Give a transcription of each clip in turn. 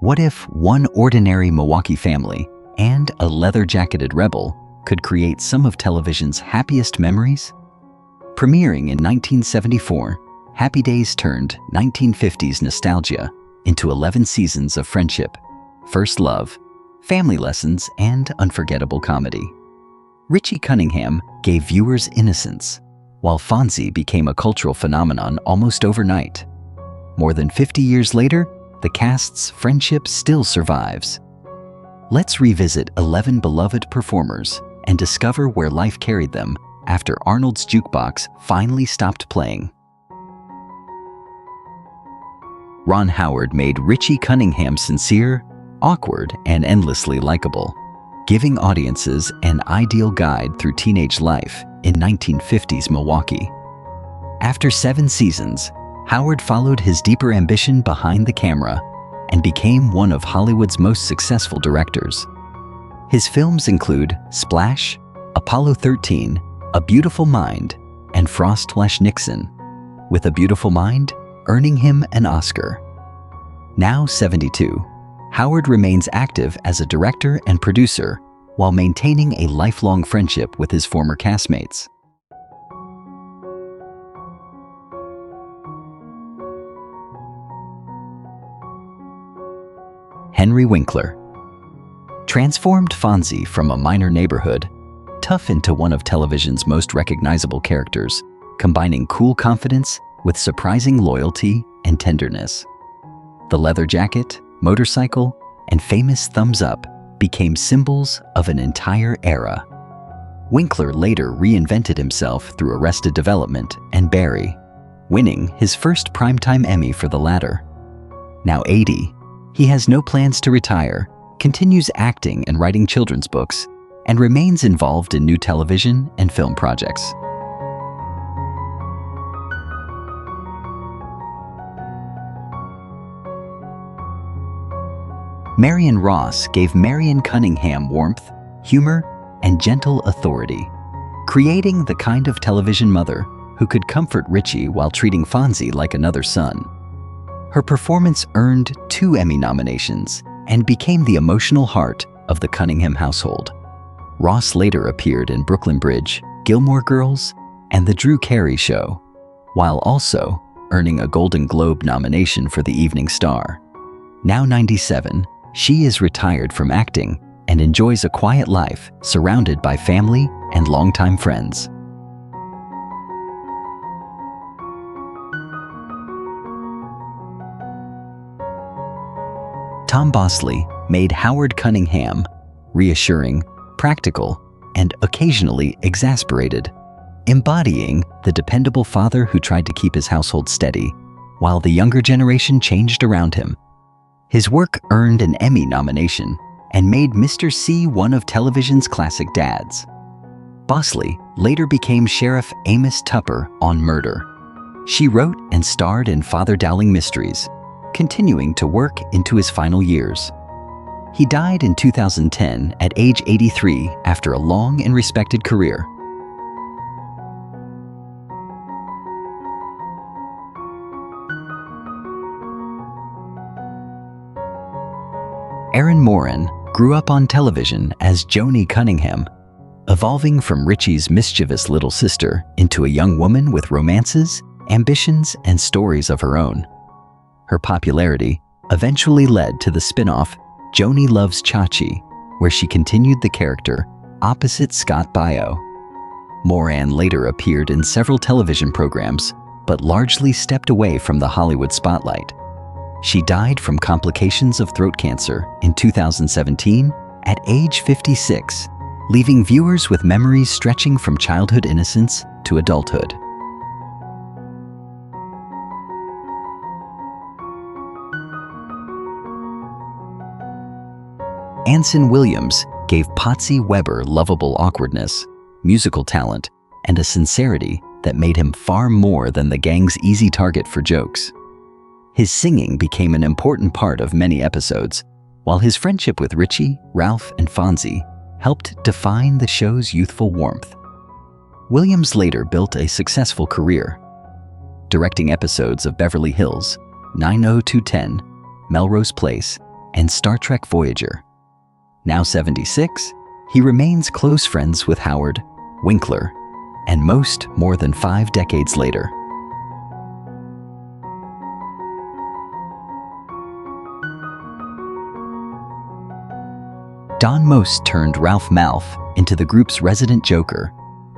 What if one ordinary Milwaukee family and a leather-jacketed rebel could create some of television's happiest memories? Premiering in 1974, Happy Days turned 1950s nostalgia into 11 seasons of friendship, first love, family lessons, and unforgettable comedy. Richie Cunningham gave viewers innocence, while Fonzie became a cultural phenomenon almost overnight. More than 50 years later, the cast's friendship still survives. Let's revisit 11 beloved performers and discover where life carried them after Arnold's jukebox finally stopped playing. Ron Howard made Richie Cunningham sincere, awkward, and endlessly likable, giving audiences an ideal guide through teenage life in 1950s Milwaukee. After 7 seasons, Howard followed his deeper ambition behind the camera and became one of Hollywood's most successful directors. His films include Splash, Apollo 13, A Beautiful Mind, and Frost/Nixon, with A Beautiful Mind earning him an Oscar. Now 72, Howard remains active as a director and producer while maintaining a lifelong friendship with his former castmates. Henry Winkler transformed Fonzie from a minor neighborhood tough into one of television's most recognizable characters, combining cool confidence with surprising loyalty and tenderness. The leather jacket, motorcycle, and famous thumbs up became symbols of an entire era. Winkler later reinvented himself through Arrested Development and Barry, winning his first Primetime Emmy for the latter. Now 80, he has no plans to retire, continues acting and writing children's books, and remains involved in new television and film projects. Marion Ross gave Marion Cunningham warmth, humor, and gentle authority, creating the kind of television mother who could comfort Richie while treating Fonzie like another son. Her performance earned 2 Emmy nominations and became the emotional heart of the Cunningham household. Ross later appeared in Brooklyn Bridge, Gilmore Girls, and The Drew Carey Show, while also earning a Golden Globe nomination for The Evening Star. Now 97, she is retired from acting and enjoys a quiet life surrounded by family and longtime friends. Tom Bosley made Howard Cunningham reassuring, practical, and occasionally exasperated, embodying the dependable father who tried to keep his household steady, while the younger generation changed around him. His work earned an Emmy nomination and made Mr. C one of television's classic dads. Bosley later became Sheriff Amos Tupper on Murder. She wrote and starred in Father Dowling Mysteries, continuing to work into his final years. He died in 2010 at age 83 after a long and respected career. Erin Moran grew up on television as Joni Cunningham, evolving from Richie's mischievous little sister into a young woman with romances, ambitions, and stories of her own. Her popularity eventually led to the spin-off Joni Loves Chachi, where she continued the character opposite Scott Baio. Moran later appeared in several television programs, but largely stepped away from the Hollywood spotlight. She died from complications of throat cancer in 2017 at age 56, leaving viewers with memories stretching from childhood innocence to adulthood. Anson Williams gave Patsy Weber lovable awkwardness, musical talent, and a sincerity that made him far more than the gang's easy target for jokes. His singing became an important part of many episodes, while his friendship with Richie, Ralph, and Fonzie helped define the show's youthful warmth. Williams later built a successful career, directing episodes of Beverly Hills, 90210, Melrose Place, and Star Trek Voyager. Now 76, he remains close friends with Howard, Winkler, and most more than 5 decades later. Don Most turned Ralph Malph into the group's resident joker,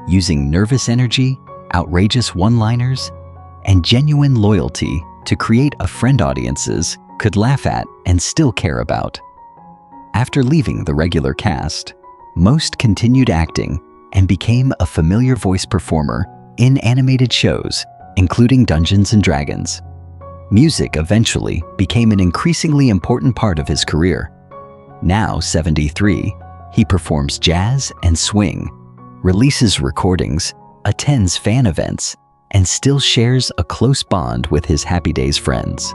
using nervous energy, outrageous one-liners, and genuine loyalty to create a friend audiences could laugh at and still care about. After leaving the regular cast, Most continued acting and became a familiar voice performer in animated shows, including Dungeons & Dragons. Music eventually became an increasingly important part of his career. Now 73, he performs jazz and swing, releases recordings, attends fan events, and still shares a close bond with his Happy Days friends.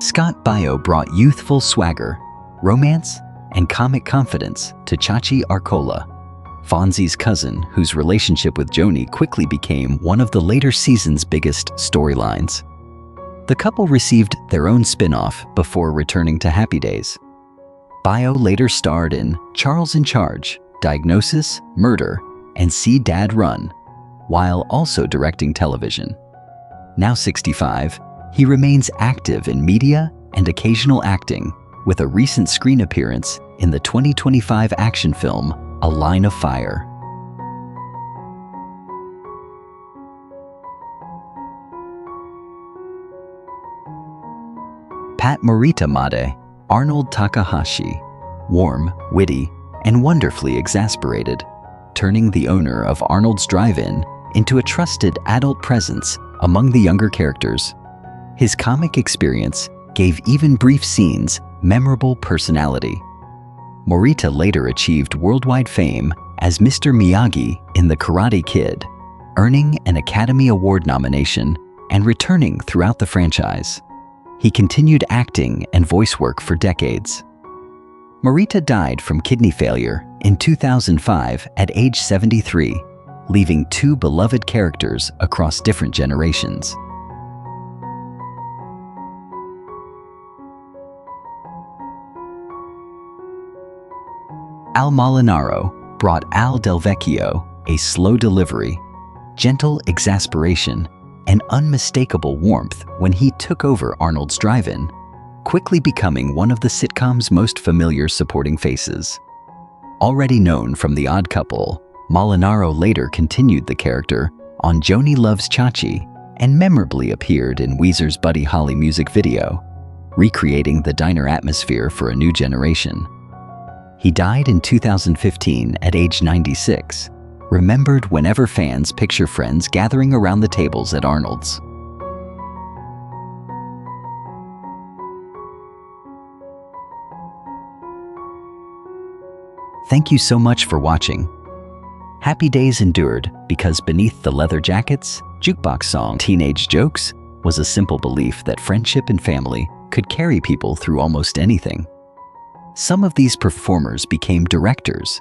Scott Baio brought youthful swagger, romance, and comic confidence to Chachi Arcola, Fonzie's cousin whose relationship with Joni quickly became one of the later season's biggest storylines. The couple received their own spin-off before returning to Happy Days. Baio later starred in Charles in Charge, Diagnosis, Murder, and See Dad Run, while also directing television. Now 65, he remains active in media and occasional acting, with a recent screen appearance in the 2025 action film A Line of Fire. Pat Morita Made, Arnold Takahashi, warm, witty, and wonderfully exasperated, turning the owner of Arnold's Drive-In into a trusted adult presence among the younger characters. His comic experience gave even brief scenes memorable personality. Morita later achieved worldwide fame as Mr. Miyagi in The Karate Kid, earning an Academy Award nomination and returning throughout the franchise. He continued acting and voice work for decades. Morita died from kidney failure in 2005 at age 73, leaving 2 beloved characters across different generations. Al Molinaro brought Al Del Vecchio a slow delivery, gentle exasperation, and unmistakable warmth when he took over Arnold's Drive-In, quickly becoming one of the sitcom's most familiar supporting faces. Already known from The Odd Couple, Molinaro later continued the character on Joni Loves Chachi and memorably appeared in Weezer's Buddy Holly music video, recreating the diner atmosphere for a new generation. He died in 2015 at age 96, remembered whenever fans picture friends gathering around the tables at Arnold's. Thank you so much for watching. Happy Days endured because beneath the leather jackets, jukebox song, teenage jokes was a simple belief that friendship and family could carry people through almost anything. Some of these performers became directors,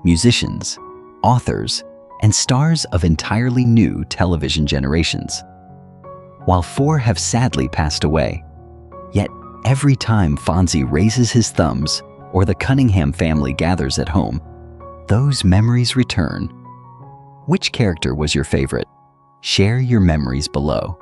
musicians, authors, and stars of entirely new television generations. While 4 have sadly passed away, yet every time Fonzie raises his thumbs or the Cunningham family gathers at home, those memories return. Which character was your favorite? Share your memories below.